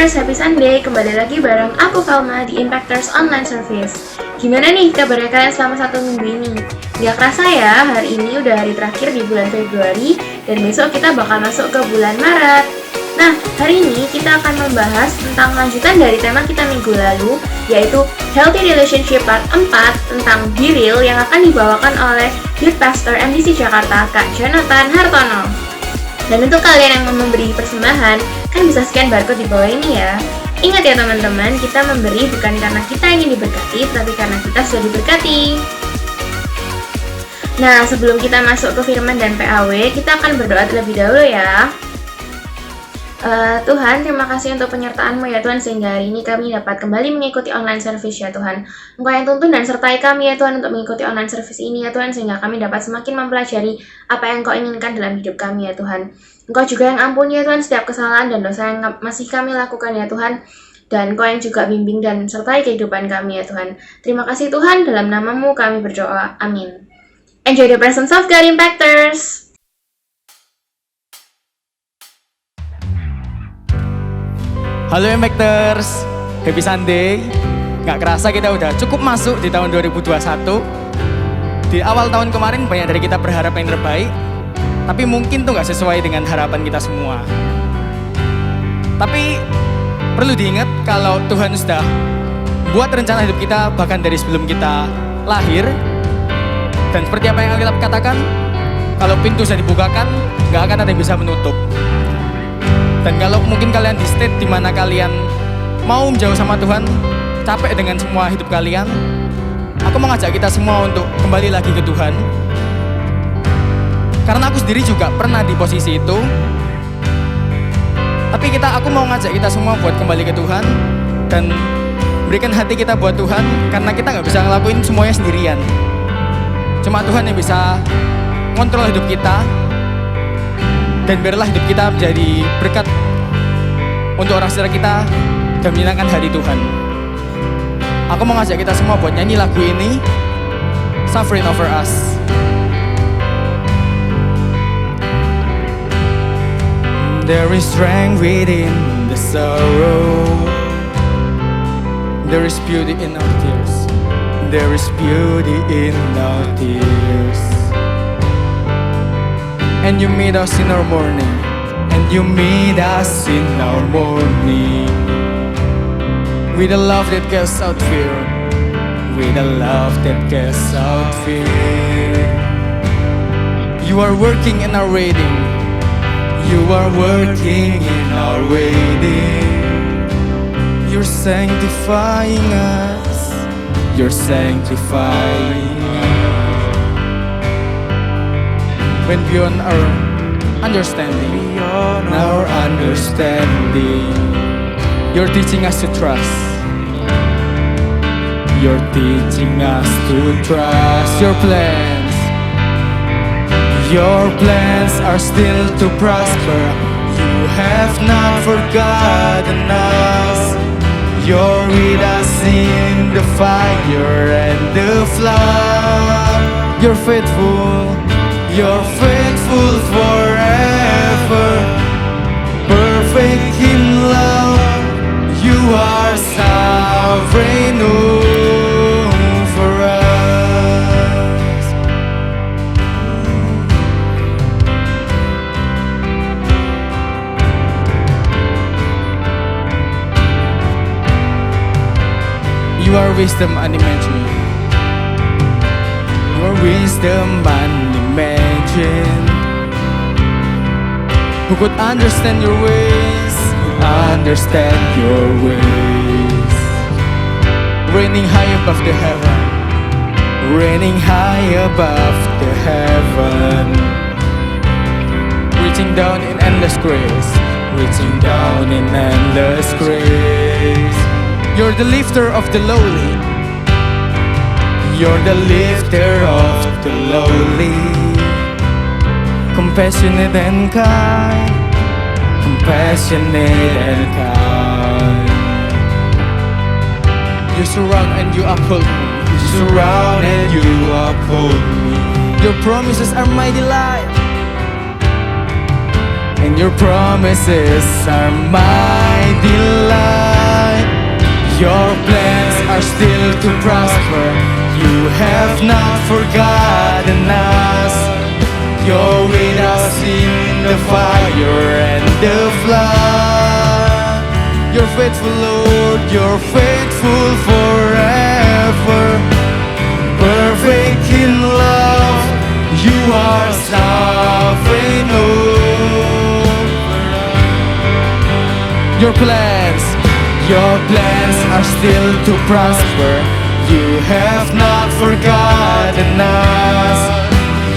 Impactors, happy Sunday. Kembali lagi bareng aku Velma di Impactors Online Service. Gimana nih kabarnya kalian selama 1 minggu ini? Gak kerasa ya, hari ini udah hari terakhir di bulan Februari dan besok kita bakal masuk ke bulan Maret. Nah, hari ini kita akan membahas tentang lanjutan dari tema kita minggu lalu, yaitu Healthy Relationship Part 4 tentang Be Real yang akan dibawakan oleh Youth Pastor MDC Jakarta, Kak Jonathan Hartono. Dan untuk kalian yang mau memberi persembahan, kan bisa scan barcode di bawah ini ya. Ingat ya teman-teman, kita memberi bukan karena kita ingin diberkati, tapi karena kita sudah diberkati. Nah, sebelum kita masuk ke firman dan PAW, kita akan berdoa terlebih dahulu ya. Tuhan, terima kasih untuk penyertaan-Mu ya Tuhan, sehingga hari ini kami dapat kembali mengikuti online service ya Tuhan. Engkau yang tuntun dan sertai kami ya Tuhan untuk mengikuti online service ini ya Tuhan, sehingga kami dapat semakin mempelajari apa yang Engkau inginkan dalam hidup kami ya Tuhan. Engkau juga yang ampuni ya Tuhan setiap kesalahan dan dosa yang masih kami lakukan ya Tuhan. Dan Engkau yang juga bimbing dan sertai kehidupan kami ya Tuhan. Terima kasih Tuhan, dalam nama-Mu kami berdoa. Amin. Enjoy the presence of God, Impactors! Halo Impactors, happy Sunday. Gak kerasa kita udah cukup masuk di tahun 2021. Di awal tahun kemarin banyak dari kita berharap yang terbaik, tapi mungkin tuh gak sesuai dengan harapan kita semua. Tapi perlu diingat kalau Tuhan sudah buat rencana hidup kita bahkan dari sebelum kita lahir. Dan seperti apa yang Alkitab katakan, kalau pintu sudah dibukakan, gak akan ada yang bisa menutup. Dan kalau mungkin kalian di state di mana kalian mau menjauh sama Tuhan, capek dengan semua hidup kalian, aku mengajak kita semua untuk kembali lagi ke Tuhan. Karena aku sendiri juga pernah di posisi itu. Tapi aku mau ngajak kita semua buat kembali ke Tuhan dan berikan hati kita buat Tuhan, karena kita nggak bisa ngelakuin semuanya sendirian. Cuma Tuhan yang bisa kontrol hidup kita. Dan biarlah hidup kita menjadi berkat untuk orang sekitar kita dan menyenangkan hati Tuhan. Aku mau ngajak kita semua buat nyanyi lagu ini, Suffering Over Us. There is strength within the sorrow. There is beauty in our tears. There is beauty in our tears. And you meet us in our morning. And you meet us in our morning. With a love that casts out fear. With a love that casts out fear. You are working in our waiting. You are working in our waiting. You're sanctifying us. You're sanctifying us. When beyond our understanding, you're teaching us to trust. You're teaching us to trust your plans. Your plans are still to prosper. You have not forgotten us. You're with us in the fire and the flood. You're faithful. You're faithful forever, perfect in love. You are sovereign over us. You are wisdom unimagined. You are wisdom unimagined. Who could understand your ways? Understand your ways. Reigning high above the heaven. Reigning high above the heaven. Reaching down in endless grace. Reaching down in endless grace. You're the lifter of the lowly. You're the lifter of the lowly. Compassionate and kind. Compassionate and kind. You surround and you uphold me. You surround and you uphold me. Your promises are my delight. and your promises are my delight. Your plans are still to prosper, you have not forgotten us. You're with us in the fire and the flood. You're faithful, Lord, you're faithful forever. Perfect in love, you are sovereign over your plans are still to prosper. You have not forgotten us.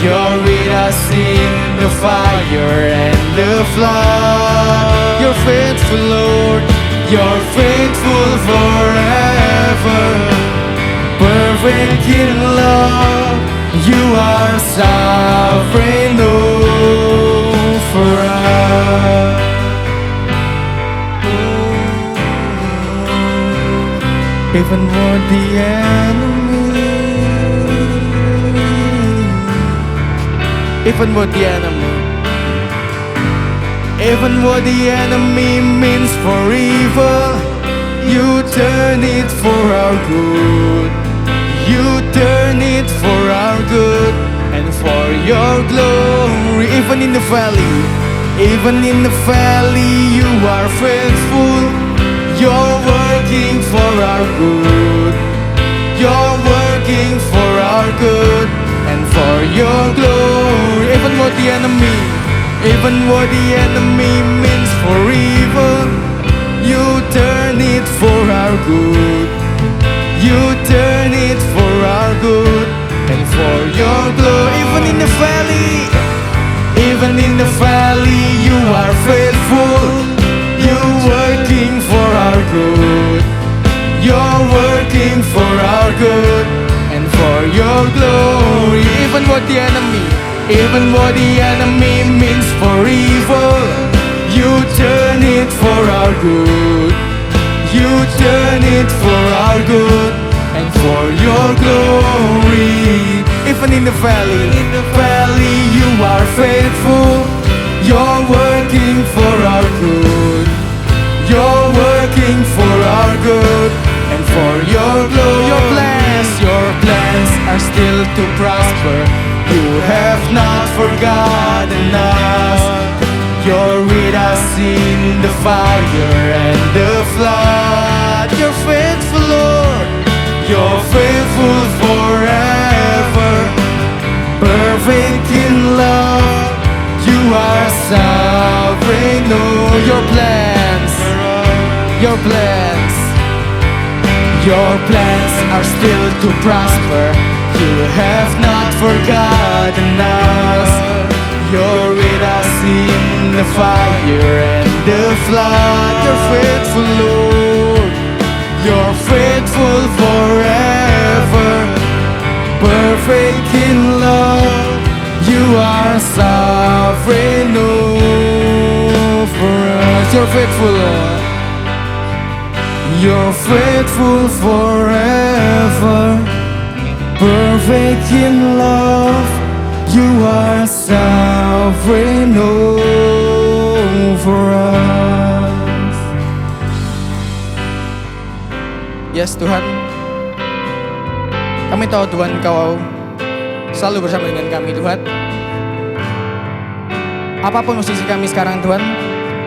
You're with us in the fire and the flood. You're faithful, Lord, you're faithful forever. Perfect in love, you are sovereign over us. Even what the enemy, even what the enemy means for evil, you turn it for our good. You turn it for our good and for your glory. Even in the valley, you are faithful. You're working for our good. You're working for our good and for your glory. Even what the enemy means for evil, you turn it for our good. You turn it for our good and for your glory. Even in the valley, you are faithful. You're working for our good. You're working for our good and for your glory. Even what the enemy means for evil, you turn it for our good. You turn it for our good and for your glory. Even in the valley, you are faithful. You're working for our good. You're working for our good and for your glory. Your plans are still to prosper. You have not forgotten us. You're with us in the fire and the flood. You're faithful, Lord. You're faithful forever. Perfect in love, you are sovereign. Oh, your plans are still to prosper. You have not forgotten us. You're with us in the fire and the flood. You're faithful, Lord. You're faithful forever. Perfect in love, you are sovereign over us. You're faithful, Lord. You're faithful forever. Perfect in love, you are sovereign over us. Yes Tuhan, kami tahu Tuhan Kau selalu bersama dengan kami Tuhan. Apapun posisi kami sekarang Tuhan,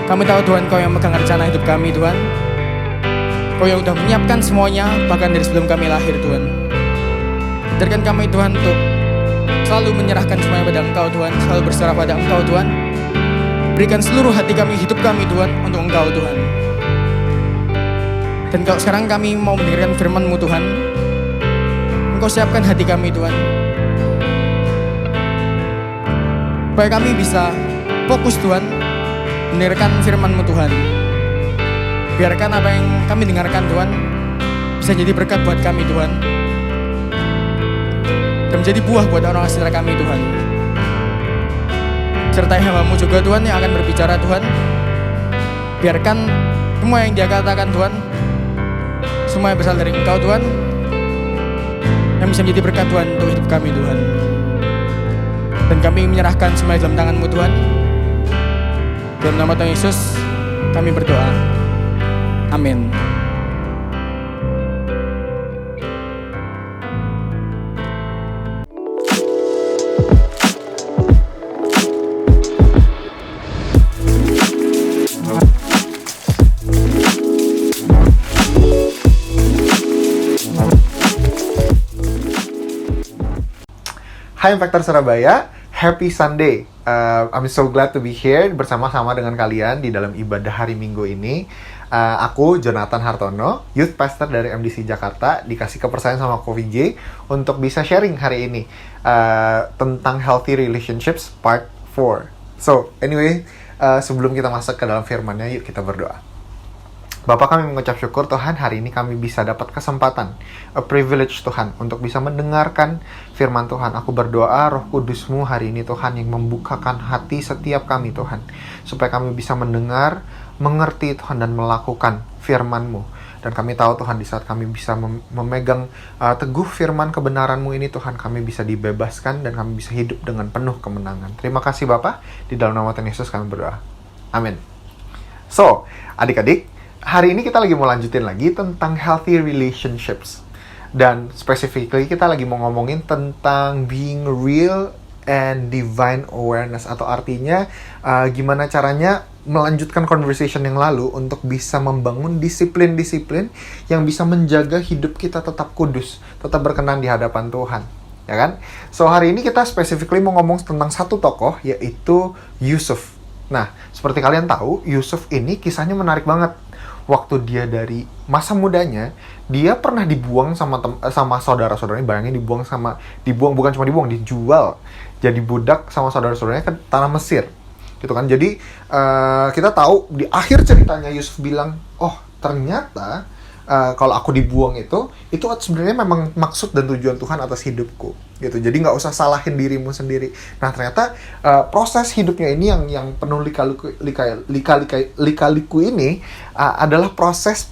kami tahu Tuhan Kau yang megang rencana hidup kami Tuhan. Kau yang sudah menyiapkan semuanya bahkan dari sebelum kami lahir Tuhan. Ajarkan kami Tuhan untuk selalu menyerahkan semuanya pada Engkau Tuhan, selalu berserah pada Engkau Tuhan. Berikan seluruh hati kami, hidup kami Tuhan untuk Engkau Tuhan. Dan kalau sekarang kami mau mendengarkan firman-Mu Tuhan, Engkau siapkan hati kami Tuhan, supaya kami bisa fokus Tuhan mendengarkan firman-Mu Tuhan. Biarkan apa yang kami dengarkan Tuhan bisa jadi berkat buat kami Tuhan, dan menjadi buah buat orang-orang sekitar kami Tuhan. Sertai hamba-Mu juga Tuhan yang akan berbicara Tuhan. Biarkan semua yang Dia katakan Tuhan, semuanya berasal dari Engkau Tuhan, yang bisa menjadi berkat Tuhan untuk hidup kami Tuhan. Dan kami menyerahkan semuanya dalam tangan-Mu Tuhan. Dalam nama Tuhan Yesus kami berdoa. Amin. Hai Impactor Surabaya, Happy Sunday. I'm so glad to be here bersama-sama dengan kalian di dalam ibadah hari Minggu ini. Aku Jonathan Hartono, Youth Pastor dari MDC Jakarta, dikasih kepercayaan sama Ko VJ untuk bisa sharing hari ini tentang Healthy Relationships Part 4. So, anyway, sebelum kita masuk ke dalam firman-Nya, yuk kita berdoa. Bapa, kami mengucap syukur Tuhan, hari ini kami bisa dapat kesempatan, a privilege Tuhan, untuk bisa mendengarkan firman Tuhan. Aku berdoa Roh Kudus-Mu hari ini Tuhan yang membukakan hati setiap kami Tuhan, supaya kami bisa mendengar, mengerti Tuhan, dan melakukan firman-Mu. Dan kami tahu Tuhan, di saat kami bisa memegang teguh firman kebenaran-Mu ini Tuhan, kami bisa dibebaskan dan kami bisa hidup dengan penuh kemenangan. Terima kasih Bapa, di dalam nama Tuhan Yesus kami berdoa. Amin. So, adik-adik, hari ini kita lagi mau lanjutin lagi tentang healthy relationships. Dan specifically kita lagi mau ngomongin tentang being real and divine awareness. Atau artinya gimana caranya melanjutkan conversation yang lalu untuk bisa membangun disiplin-disiplin yang bisa menjaga hidup kita tetap kudus, tetap berkenan di hadapan Tuhan. Ya kan? So hari ini kita specifically mau ngomong tentang satu tokoh, yaitu Yusuf. Nah, seperti kalian tahu, Yusuf ini kisahnya menarik banget. Waktu dia dari masa mudanya, dia pernah dibuang sama saudara-saudaranya. Bayangin dibuang bukan cuma dibuang, dijual jadi budak sama saudara-saudaranya ke tanah Mesir, gitu kan. Jadi kita tahu di akhir ceritanya Yusuf bilang, oh ternyata kalau aku dibuang itu sebenarnya memang maksud dan tujuan Tuhan atas hidupku, gitu. Jadi nggak usah salahin dirimu sendiri. Nah ternyata proses hidupnya ini yang penuh lika-liku ini adalah proses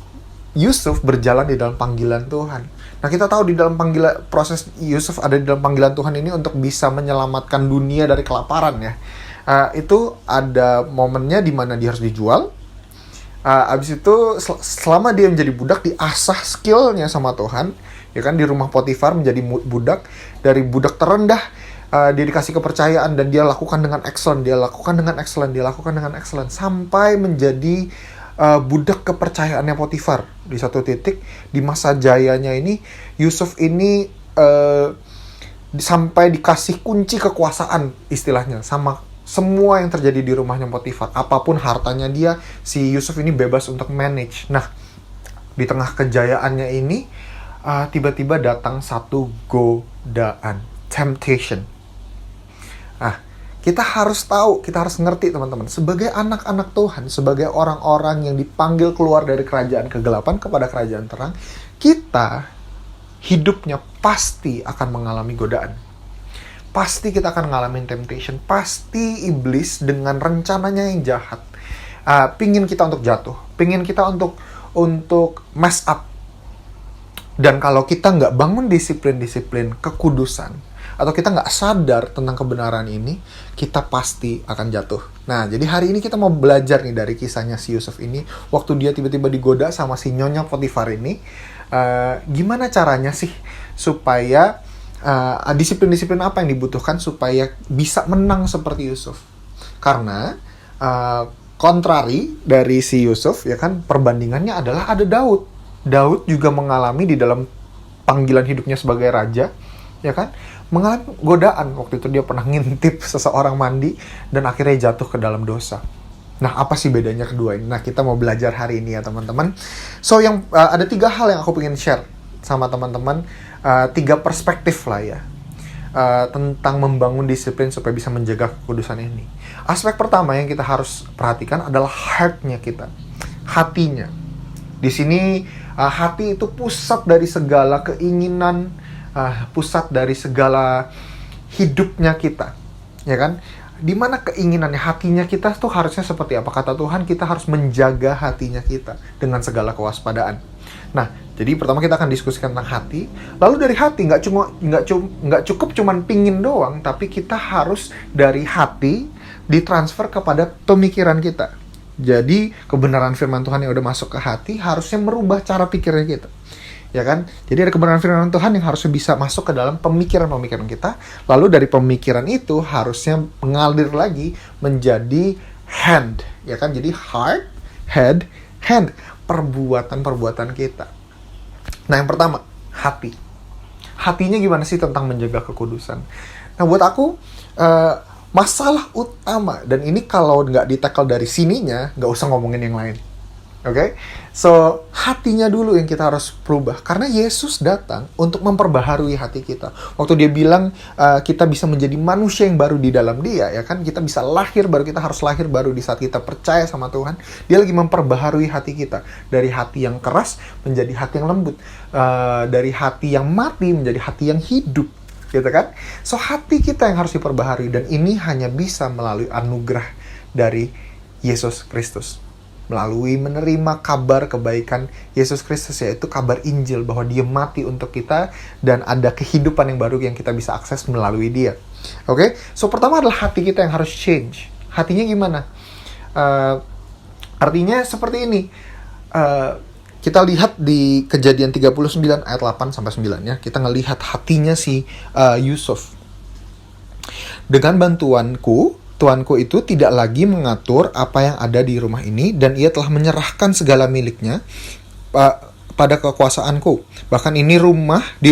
Yusuf berjalan di dalam panggilan Tuhan. Nah kita tahu di dalam proses Yusuf ada di dalam panggilan Tuhan ini untuk bisa menyelamatkan dunia dari kelaparan ya. Itu ada momennya di mana dia harus dijual. Abis itu selama dia menjadi budak, diasah skillnya sama Tuhan, ya kan, di rumah Potifar menjadi budak. Dari budak terendah dia dikasih kepercayaan dan dia lakukan dengan excellent sampai menjadi budak kepercayaannya Potifar. Di satu titik di masa jayanya ini, Yusuf ini sampai dikasih kunci kekuasaan istilahnya sama semua yang terjadi di rumahnya Potifar. Apapun hartanya dia, si Yusuf ini bebas untuk manage. Nah, di tengah kejayaannya ini, tiba-tiba datang satu godaan, temptation. Kita harus tahu, kita harus ngerti teman-teman. Sebagai anak-anak Tuhan, sebagai orang-orang yang dipanggil keluar dari kerajaan kegelapan kepada kerajaan terang, kita hidupnya pasti akan mengalami godaan. Pasti kita akan ngalamin temptation. Pasti iblis dengan rencananya yang jahat pingin kita untuk jatuh, pingin kita untuk mess up. Dan kalau kita nggak bangun disiplin-disiplin kekudusan, atau kita nggak sadar tentang kebenaran ini, kita pasti akan jatuh. Nah, jadi hari ini kita mau belajar nih dari kisahnya si Yusuf ini. Waktu dia tiba-tiba digoda sama si nyonya Potifar ini, gimana caranya sih supaya disiplin-disiplin apa yang dibutuhkan supaya bisa menang seperti Yusuf. Karena kontrari dari si Yusuf, ya kan, perbandingannya adalah ada Daud. Daud juga mengalami di dalam panggilan hidupnya sebagai raja, ya kan, mengalami godaan. Waktu itu dia pernah ngintip seseorang mandi dan akhirnya jatuh ke dalam dosa. Nah, apa sih bedanya kedua ini? Nah, kita mau belajar hari ini ya teman-teman. So, ada 3 hal yang aku pengen share sama teman-teman, 3 perspektif lah ya, tentang membangun disiplin supaya bisa menjaga kekudusan ini. Aspek pertama yang kita harus perhatikan adalah heart-nya kita, hatinya. Di sini hati itu pusat dari segala keinginan, pusat dari segala hidupnya kita, ya kan? Dimana keinginannya, hatinya kita tuh harusnya seperti apa? Kata Tuhan, kita harus menjaga hatinya kita dengan segala kewaspadaan. Nah, jadi pertama kita akan diskusikan tentang hati. Lalu dari hati nggak cukup cuman pingin doang, tapi kita harus dari hati ditransfer kepada pemikiran kita. Jadi kebenaran firman Tuhan yang udah masuk ke hati harusnya merubah cara pikirnya kita. Ya kan? Jadi ada kebenaran firman Tuhan yang harusnya bisa masuk ke dalam pemikiran-pemikiran kita. Lalu dari pemikiran itu harusnya mengalir lagi menjadi hand. Ya kan? Jadi heart, head, hand. Perbuatan-perbuatan kita. Nah yang pertama, hati. Hatinya gimana sih tentang menjaga kekudusan? Nah buat aku, masalah utama, dan ini kalau nggak di-tackle dari sininya, nggak usah ngomongin yang lain. Oke? So, hatinya dulu yang kita harus berubah. Karena Yesus datang untuk memperbaharui hati kita. Waktu dia bilang, kita bisa menjadi manusia yang baru di dalam dia, ya kan? Kita bisa lahir baru, kita harus lahir baru di saat kita percaya sama Tuhan. Dia lagi memperbaharui hati kita. Dari hati yang keras menjadi hati yang lembut. Dari hati yang mati menjadi hati yang hidup. Gitu kan? So hati kita yang harus diperbaharui, dan ini hanya bisa melalui anugerah dari Yesus Kristus, melalui menerima kabar kebaikan Yesus Kristus, yaitu kabar Injil bahwa dia mati untuk kita dan ada kehidupan yang baru yang kita bisa akses melalui dia. Oke? So pertama adalah hati kita yang harus change. Hatinya gimana? Artinya seperti ini. Kita lihat di Kejadian 39 ayat 8 sampai 9 ya. Kita ngelihat hatinya si Yusuf. Dengan bantuanku, tuanku itu tidak lagi mengatur apa yang ada di rumah ini, dan ia telah menyerahkan segala miliknya pada kekuasaanku. Bahkan di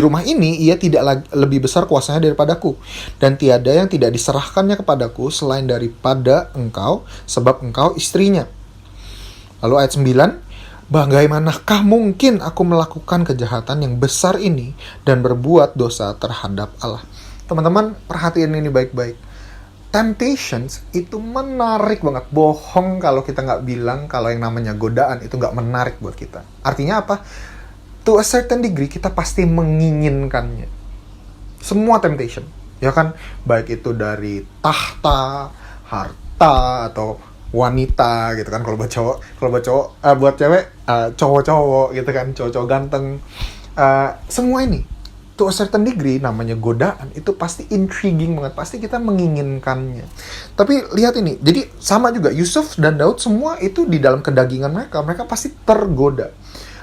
rumah ini ia tidak lebih besar kuasanya daripadaku, dan tiada yang tidak diserahkannya kepadaku selain daripada engkau, sebab engkau istrinya. Lalu ayat 9, bagaimanakah mungkin aku melakukan kejahatan yang besar ini dan berbuat dosa terhadap Allah? Teman-teman, perhatiin ini baik-baik. Temptations itu menarik banget. Bohong kalau kita nggak bilang kalau yang namanya godaan itu nggak menarik buat kita. Artinya apa? To a certain degree, kita pasti menginginkannya. Semua temptation. Ya kan? Baik itu dari tahta, harta, atau wanita gitu kan. Kalau buat cowok, buat cewek, cowok-cowok gitu kan, cowok-cowok ganteng, semua ini to a certain degree namanya godaan, itu pasti intriguing banget, pasti kita menginginkannya. Tapi lihat ini, jadi sama juga Yusuf dan Daud, semua itu di dalam kedagingan mereka pasti tergoda.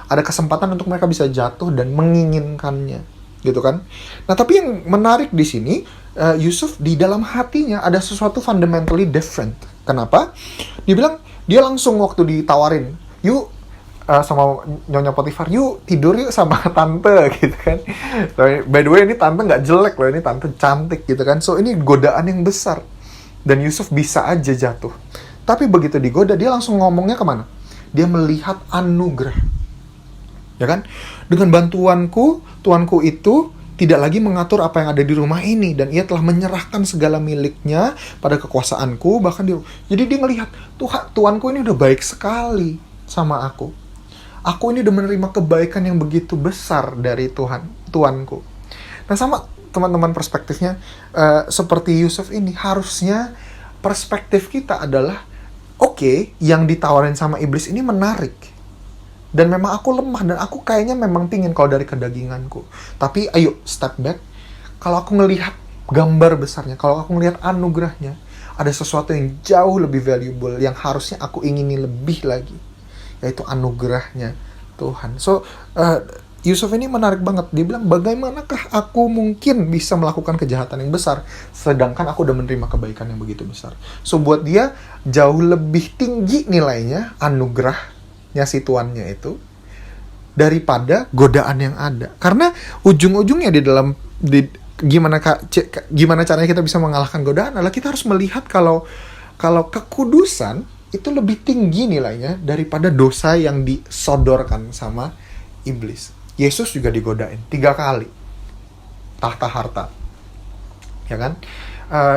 Ada kesempatan untuk mereka bisa jatuh dan menginginkannya, gitu kan. Nah tapi yang menarik di sini, Yusuf di dalam hatinya ada sesuatu fundamentally different. Kenapa? Dia langsung waktu ditawarin, yuk sama Nyonya Potifar, yuk tidur yuk sama tante gitu kan. So, by the way ini tante nggak jelek loh, ini tante cantik gitu kan. So ini godaan yang besar, dan Yusuf bisa aja jatuh. Tapi begitu digoda, dia langsung ngomongnya kemana? Dia melihat anugerah, ya kan? Dengan bantuanku, tuanku itu tidak lagi mengatur apa yang ada di rumah ini, dan ia telah menyerahkan segala miliknya pada kekuasaanku. Jadi dia ngelihat, tuanku ini udah baik sekali sama aku. Aku ini udah menerima kebaikan yang begitu besar dari tuanku. Nah sama teman-teman perspektifnya, seperti Yusuf ini, harusnya perspektif kita adalah, oke, yang ditawarin sama iblis ini menarik. Dan memang aku lemah, dan aku kayaknya memang pingin kalau dari kedaginganku. Tapi ayo step back. Kalau aku ngelihat gambar besarnya, kalau aku ngelihat anugerahnya, ada sesuatu yang jauh lebih valuable yang harusnya aku ingini lebih lagi, yaitu anugerahnya Tuhan. So Yusuf ini menarik banget. Dia bilang, bagaimanakah aku mungkin bisa melakukan kejahatan yang besar sedangkan aku udah menerima kebaikan yang begitu besar. So buat dia jauh lebih tinggi nilainya anugerah si tuannya itu daripada godaan yang ada. Karena ujung-ujungnya gimana caranya kita bisa mengalahkan godaan adalah kita harus melihat kalau kekudusan itu lebih tinggi nilainya daripada dosa yang disodorkan sama iblis. Yesus juga digodain 3 kali, tahta harta, ya kan?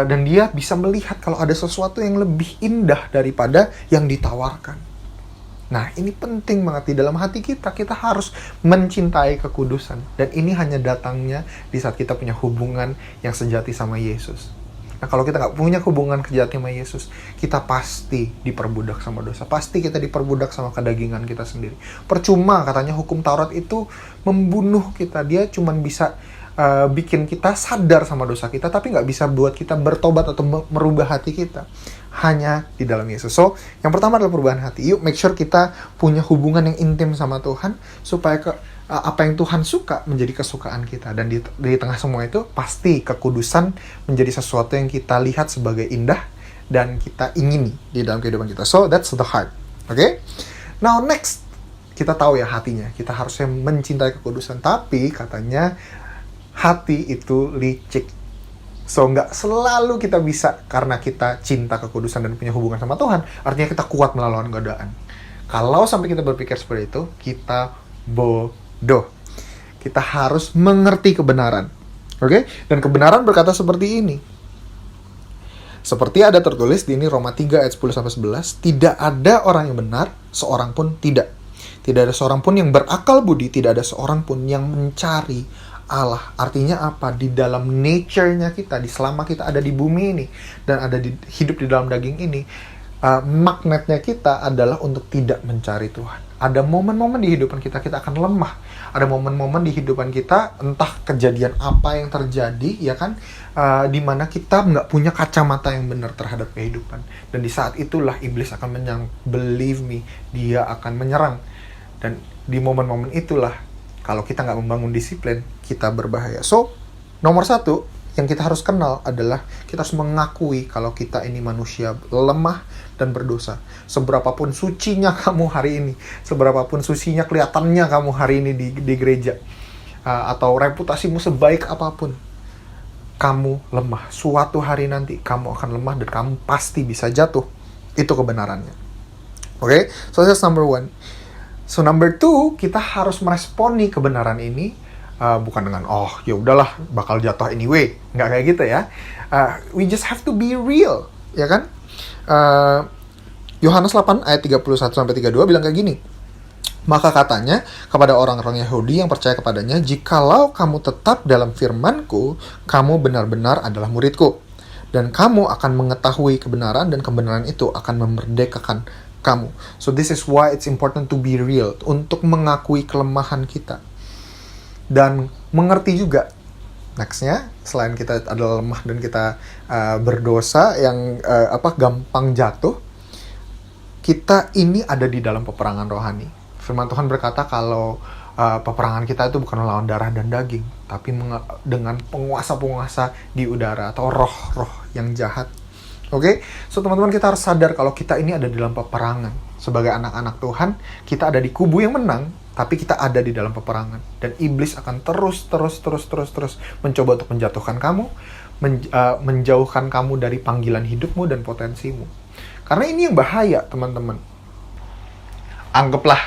Dan dia bisa melihat kalau ada sesuatu yang lebih indah daripada yang ditawarkan. Nah, ini penting banget di dalam hati kita. Kita harus mencintai kekudusan. Dan ini hanya datangnya di saat kita punya hubungan yang sejati sama Yesus. Nah, kalau kita nggak punya hubungan sejati sama Yesus, kita pasti diperbudak sama dosa. Pasti kita diperbudak sama kedagingan kita sendiri. Percuma katanya hukum Taurat itu membunuh kita. Dia cuma bisa bikin kita sadar sama dosa kita, tapi nggak bisa buat kita bertobat atau merubah hati kita. hanya di dalam Yesus. So, yang pertama adalah perubahan hati. Yuk make sure kita punya hubungan yang intim sama Tuhan, supaya apa yang Tuhan suka menjadi kesukaan kita. Dan di tengah semua itu, pasti kekudusan menjadi sesuatu yang kita lihat sebagai indah dan kita ingini di dalam kehidupan kita. So, that's the heart. Oke? Now, next. Kita tahu ya hatinya. Kita harusnya mencintai kekudusan. Tapi, katanya, hati itu licik. So, nggak selalu kita bisa karena kita cinta kekudusan dan punya hubungan sama Tuhan, artinya kita kuat melawan godaan. Kalau sampai kita berpikir seperti itu, kita bodoh. Kita harus mengerti kebenaran. Oke? Dan kebenaran berkata seperti ini. Seperti ada tertulis di ini Roma 3 ayat 10-11, tidak ada orang yang benar, seorang pun tidak. Tidak ada seorang pun yang berakal budi, tidak ada seorang pun yang mencari Allah. Artinya apa? Di dalam nature-nya kita, selama kita ada di bumi ini dan ada hidup di dalam daging ini, magnetnya kita adalah untuk tidak mencari Tuhan. Ada momen-momen di kehidupan kita akan lemah. Ada momen-momen di kehidupan kita, entah kejadian apa yang terjadi, ya kan, di mana kita nggak punya kacamata yang benar terhadap kehidupan. Dan di saat itulah iblis akan menyerang. Believe me, dia akan menyerang. Dan di momen-momen itulah, kalau kita nggak membangun disiplin, kita berbahaya. So, nomor satu yang kita harus kenal adalah kita harus mengakui kalau kita ini manusia lemah dan berdosa. Seberapapun sucinya kamu hari ini, seberapapun sucinya kelihatannya kamu hari ini di gereja, atau reputasimu sebaik apapun, kamu lemah. Suatu hari nanti kamu akan lemah dan kamu pasti bisa jatuh. Itu kebenarannya. Oke? So, that's number one. So, number two, kita harus meresponi kebenaran ini bukan dengan, oh, ya udahlah, bakal jatuh anyway. Nggak kayak gitu ya. We just have to be real, ya kan? Yohanes 8 ayat 31-32 bilang kayak gini. Maka katanya kepada orang-orang Yahudi yang percaya kepadanya, jikalau kamu tetap dalam firman-Ku, kamu benar-benar adalah murid-Ku. Dan kamu akan mengetahui kebenaran, dan kebenaran itu akan memerdekakan kamu. So this is why it's important to be real, untuk mengakui kelemahan kita dan mengerti juga. Nextnya, selain kita adalah lemah dan kita berdosa yang gampang jatuh, kita ini ada di dalam peperangan rohani. Firman Tuhan berkata kalau peperangan kita itu bukan melawan darah dan daging, tapi dengan penguasa-penguasa di udara atau roh-roh yang jahat. Oke? So teman-teman, kita harus sadar kalau kita ini ada di dalam peperangan. Sebagai anak-anak Tuhan, kita ada di kubu yang menang, tapi kita ada di dalam peperangan. Dan iblis akan terus mencoba untuk menjatuhkan kamu, menjauhkan kamu dari panggilan hidupmu dan potensimu. Karena ini yang bahaya, teman-teman. Anggaplah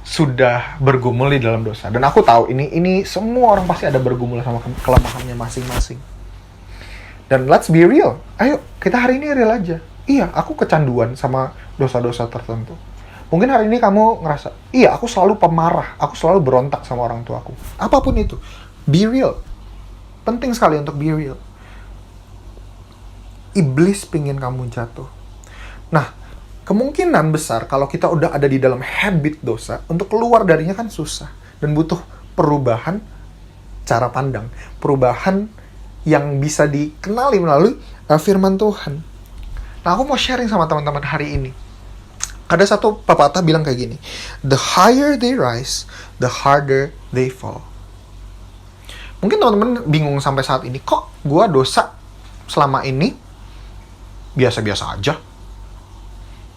sudah bergumul di dalam dosa. Dan aku tahu ini semua orang pasti ada bergumul sama kelemahannya masing-masing. Dan let's be real. Ayo, kita hari ini real aja. Iya, aku kecanduan sama dosa-dosa tertentu. Mungkin hari ini kamu ngerasa, iya, aku selalu pemarah. Aku selalu berontak sama orang tuaku. Apapun itu. Be real. Penting sekali untuk be real. Iblis pingin kamu jatuh. Nah, kemungkinan besar kalau kita udah ada di dalam habit dosa, untuk keluar darinya kan susah. Dan butuh perubahan cara pandang. Perubahan yang bisa dikenali melalui firman Tuhan. Nah, aku mau sharing sama teman-teman hari ini. Ada satu pepatah bilang kayak gini. The higher they rise, the harder they fall. Mungkin teman-teman bingung sampai saat ini, kok gua dosa selama ini biasa-biasa aja?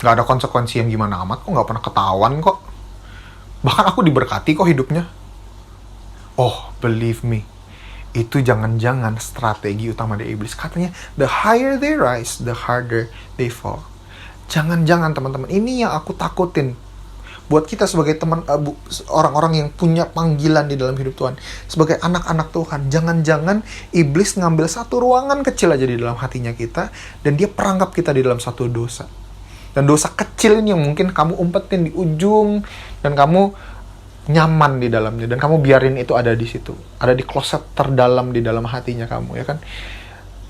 Gak ada konsekuensi yang gimana amat, kok gak pernah ketahuan kok. Bahkan aku diberkati kok hidupnya. Oh, believe me. Itu jangan-jangan strategi utama dari iblis. Katanya, the higher they rise, the harder they fall. Jangan-jangan teman-teman, ini yang aku takutin. Buat kita sebagai teman, orang-orang yang punya panggilan di dalam hidup Tuhan. Sebagai anak-anak Tuhan, jangan-jangan iblis ngambil satu ruangan kecil aja di dalam hatinya kita, dan dia perangkap kita di dalam satu dosa. Dan dosa kecil ini yang mungkin kamu umpetin di ujung, dan kamu nyaman di dalamnya, dan kamu biarin itu ada di situ, ada di kloset terdalam di dalam hatinya kamu, ya kan?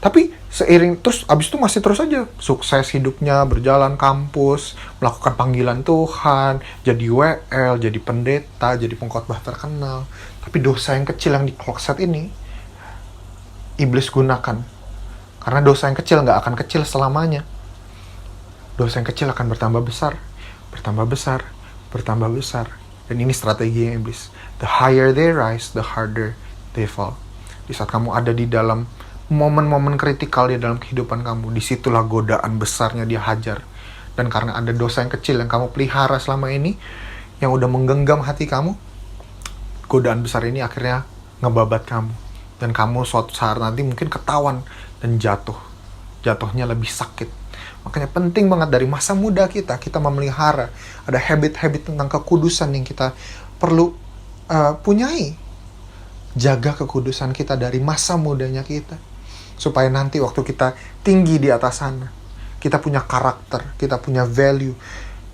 Tapi seiring terus, abis itu masih terus aja sukses hidupnya, berjalan kampus, melakukan panggilan Tuhan, jadi WL, jadi pendeta, jadi pengkhotbah terkenal. Tapi dosa yang kecil yang di kloset ini iblis gunakan, karena dosa yang kecil nggak akan kecil selamanya. dosa yang kecil akan bertambah besar, bertambah besar, bertambah besar. Dan ini strategi iblis. The higher they rise, the harder they fall. Di saat kamu ada di dalam momen-momen kritikal di dalam kehidupan kamu, disitulah godaan besarnya dia hajar. Dan karena ada dosa yang kecil yang kamu pelihara selama ini, yang udah menggenggam hati kamu, godaan besar ini akhirnya ngebabat kamu. Dan kamu suatu saat nanti mungkin ketahuan dan jatuh. Jatuhnya lebih sakit. Makanya penting banget dari masa muda kita memelihara. Ada habit-habit tentang kekudusan yang kita perlu punyai. Jaga kekudusan kita dari masa mudanya kita. Supaya nanti waktu kita tinggi di atas sana, kita punya karakter, kita punya value.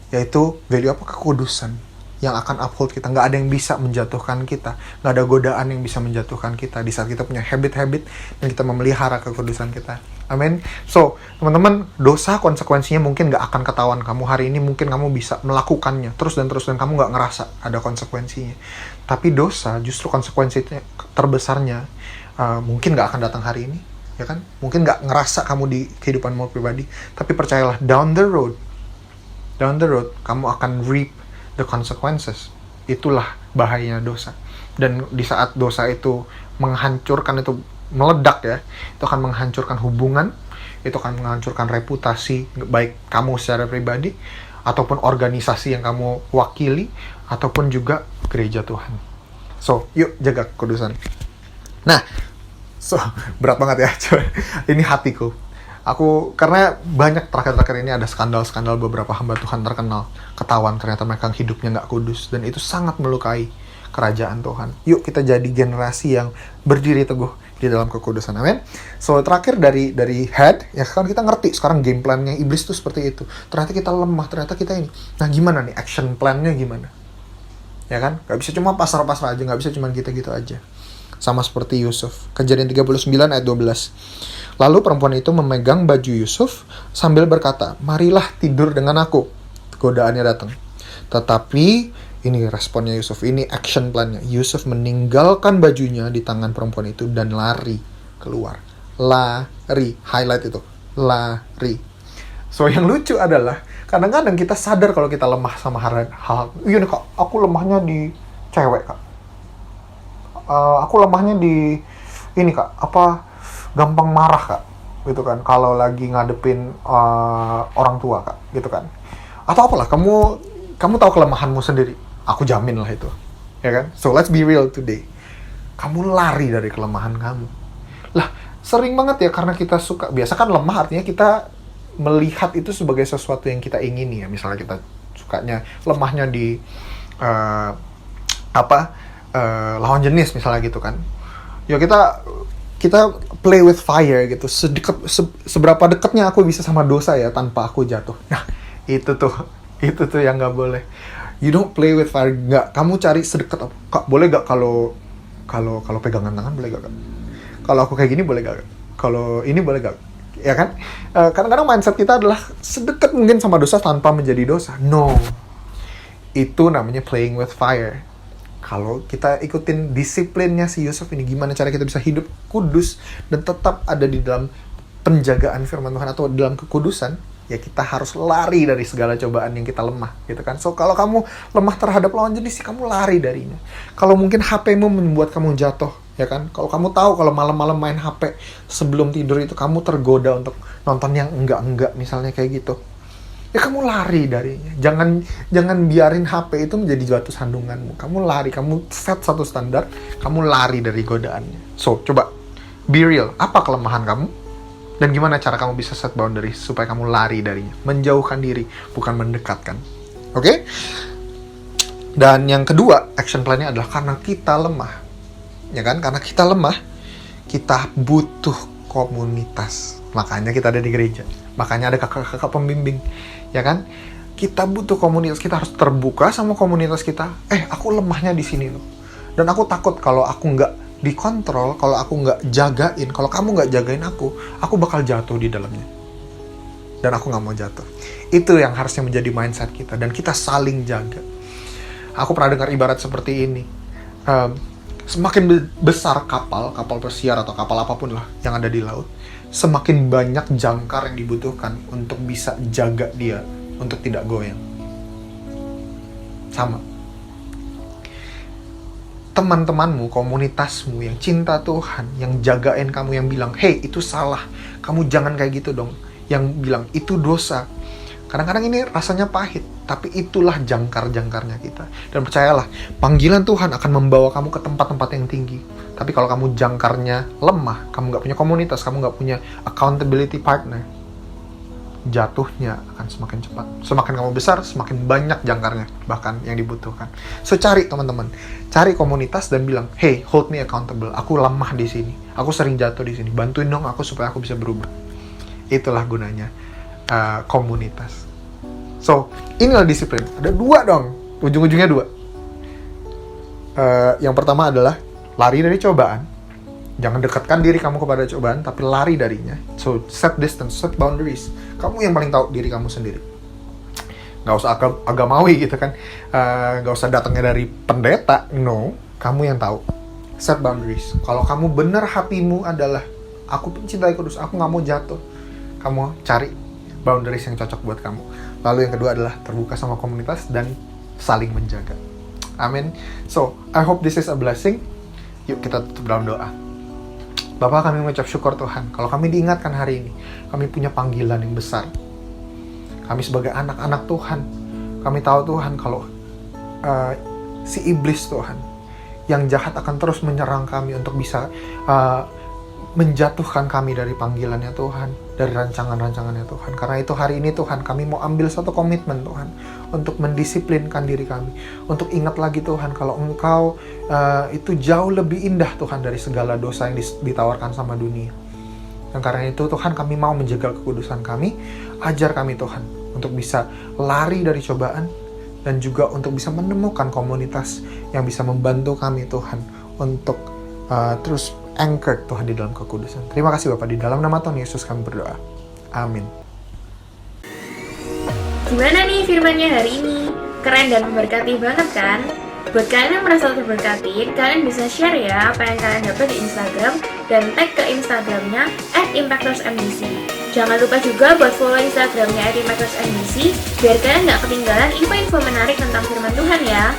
Yaitu value apa? Kekudusan. Yang akan uphold kita. Nggak ada yang bisa menjatuhkan kita. Nggak ada godaan yang bisa menjatuhkan kita. Di saat kita punya habit-habit dan kita memelihara kekudusan kita. Amin. So, teman-teman, dosa konsekuensinya mungkin nggak akan ketahuan kamu. Hari ini mungkin kamu bisa melakukannya terus dan kamu nggak ngerasa ada konsekuensinya. Tapi dosa justru konsekuensinya terbesarnya mungkin nggak akan datang hari ini. Ya kan? Mungkin nggak ngerasa kamu di kehidupanmu pribadi. Tapi percayalah, down the road, kamu akan reap the consequences. Itulah bahayanya dosa. Dan di saat dosa itu menghancurkan, itu meledak ya, itu akan menghancurkan hubungan, itu akan menghancurkan reputasi baik kamu secara pribadi, ataupun organisasi yang kamu wakili, ataupun juga gereja Tuhan. So, yuk jaga kekudusan. Nah, berat banget ya. Ini hatiku. Karena banyak terakhir-terakhir ini ada skandal-skandal beberapa hamba Tuhan terkenal. Ketahuan ternyata mereka hidupnya nggak kudus. Dan itu sangat melukai kerajaan Tuhan. Yuk kita jadi generasi yang berdiri teguh di dalam kekudusan. Amin. So, terakhir dari head, ya kan kita ngerti sekarang game plan-nya iblis itu seperti itu. Ternyata kita lemah, ternyata kita ini. Nah, gimana nih action plan-nya gimana? Ya kan? Gak bisa cuma pasrah-pasrah aja, gak bisa cuma gitu-gitu aja. Sama seperti Yusuf. Kejadian 39 ayat 12. Lalu perempuan itu memegang baju Yusuf sambil berkata, "Marilah tidur dengan aku." Godaannya datang. Tetapi ini responnya Yusuf, ini action plan-nya. Yusuf meninggalkan bajunya di tangan perempuan itu dan lari keluar. Lari, highlight itu, lari. So yang lucu adalah kadang-kadang kita sadar kalau kita lemah sama hal, iya nih kak, aku lemahnya di cewek kak. Aku lemahnya di ini kak, gampang marah kak, gitu kan. Kalau lagi ngadepin orang tua kak, gitu kan. Atau apalah, kamu tahu kelemahanmu sendiri. Aku jamin lah itu, ya kan? So let's be real today. Kamu lari dari kelemahan kamu. Lah, sering banget ya karena kita suka. Biasa kan lemah artinya kita melihat itu sebagai sesuatu yang kita ingini ya. Misalnya kita sukanya lemahnya di lawan jenis misalnya gitu kan. Ya kita play with fire gitu. Seberapa dekatnya aku bisa sama dosa ya tanpa aku jatuh. Nah, itu tuh yang nggak boleh. You don't play with fire. Nggak, kamu cari sedekat apa? Kak, boleh nggak kalau pegangan tangan boleh nggak? Kalau aku kayak gini boleh nggak? Kalau ini boleh nggak? Ya kan? Kadang-kadang mindset kita adalah sedekat mungkin sama dosa tanpa menjadi dosa. No, itu namanya playing with fire. Kalau kita ikutin disiplinnya si Yusuf ini, gimana cara kita bisa hidup kudus dan tetap ada di dalam penjagaan firman Tuhan atau dalam kekudusan, ya kita harus lari dari segala cobaan yang kita lemah, gitu kan. So, kalau kamu lemah terhadap lawan jenis, kamu lari darinya. Kalau mungkin HP-mu membuat kamu jatuh, ya kan. Kalau kamu tahu kalau malam-malam main HP sebelum tidur itu kamu tergoda untuk nonton yang enggak-enggak, misalnya kayak gitu. Ya kamu lari darinya. Jangan biarin HP itu menjadi batu sandunganmu. Kamu lari, kamu set satu standar, kamu lari dari godaannya. So, coba be real. Apa kelemahan kamu? Dan gimana cara kamu bisa set boundary supaya kamu lari darinya? Menjauhkan diri, bukan mendekatkan. Oke? Dan yang kedua, action plan-nya adalah karena kita lemah. Ya kan? Karena kita lemah, kita butuh komunitas. Makanya kita ada di gereja. Makanya ada kakak-kakak pembimbing. Ya kan? Kita butuh komunitas. Kita harus terbuka sama komunitas kita. Aku lemahnya di sini loh. Dan aku takut kalau aku nggak dikontrol, kalau aku nggak jagain, kalau kamu nggak jagain aku bakal jatuh di dalamnya. Dan aku nggak mau jatuh. Itu yang harusnya menjadi mindset kita. Dan kita saling jaga. Aku pernah dengar ibarat seperti ini. Semakin besar kapal pesiar atau kapal apapun lah yang ada di laut, semakin banyak jangkar yang dibutuhkan untuk bisa jaga dia untuk tidak goyang. Sama. Teman-temanmu, komunitasmu yang cinta Tuhan, yang jagain kamu, yang bilang, hey itu salah, kamu jangan kayak gitu dong. Yang bilang, itu dosa. Kadang-kadang ini rasanya pahit, tapi itulah jangkar-jangkarnya kita. Dan percayalah, panggilan Tuhan akan membawa kamu ke tempat-tempat yang tinggi. Tapi kalau kamu jangkarnya lemah, kamu gak punya komunitas, kamu gak punya accountability partner, jatuhnya akan semakin cepat. Semakin kamu besar, semakin banyak jangkarnya bahkan yang dibutuhkan. So cari teman-teman, cari komunitas dan bilang, hey, hold me accountable. Aku lemah di sini, aku sering jatuh di sini. Bantuin dong aku supaya aku bisa berubah. Itulah gunanya komunitas. So inilah disiplin. Ada 2 dong, ujung-ujungnya 2. Yang pertama adalah lari dari cobaan. Jangan dekatkan diri kamu kepada cobaan, tapi lari darinya. So, set distance, set boundaries. Kamu yang paling tahu diri kamu sendiri. Gak usah agamawi gitu kan. Gak usah datangnya dari pendeta. No, kamu yang tahu. Set boundaries. Kalau kamu benar hatimu adalah, aku pencintai kudus, aku gak mau jatuh. Kamu cari boundaries yang cocok buat kamu. Lalu yang kedua adalah terbuka sama komunitas dan saling menjaga. Amin. So, I hope this is a blessing. Yuk kita tutup dalam doa. Bapak, kami mengucap syukur Tuhan, kalau kami diingatkan hari ini, kami punya panggilan yang besar. Kami sebagai anak-anak Tuhan, kami tahu Tuhan kalau si iblis Tuhan, yang jahat akan terus menyerang kami untuk bisa menjatuhkan kami dari panggilannya Tuhan, dari rancangan-rancangannya Tuhan. Karena itu hari ini Tuhan, kami mau ambil satu komitmen Tuhan, untuk mendisiplinkan diri kami, untuk ingat lagi Tuhan kalau Engkau itu jauh lebih indah Tuhan dari segala dosa yang ditawarkan sama dunia. Dan karena itu Tuhan, kami mau menjaga kekudusan kami. Ajar kami Tuhan untuk bisa lari dari cobaan, dan juga untuk bisa menemukan komunitas yang bisa membantu kami Tuhan untuk terus anchored Tuhan di dalam kekudusan. Terima kasih Bapak, di dalam nama Tuhan Yesus kami berdoa. Amin. Gimana nih firmannya hari ini? Keren dan memberkati banget kan? Buat kalian yang merasa terberkati, kalian bisa share ya apa yang kalian dapat di Instagram dan tag ke Instagramnya @impactorsmdc. Jangan lupa juga buat follow Instagramnya @impactorsmdc biar kalian nggak ketinggalan info-info menarik tentang firman Tuhan ya.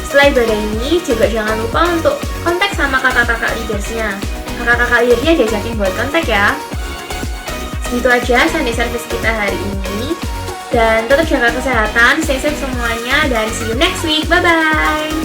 Setelah ibadah ini, juga jangan lupa untuk kontak sama kakak-kakak leadersnya. Kakak-kakak leadersnya diajakin buat kontak ya. Segitu aja Sunday service kita hari ini. Dan tetap jaga kesehatan, stay safe semuanya, dan see you next week. Bye-bye!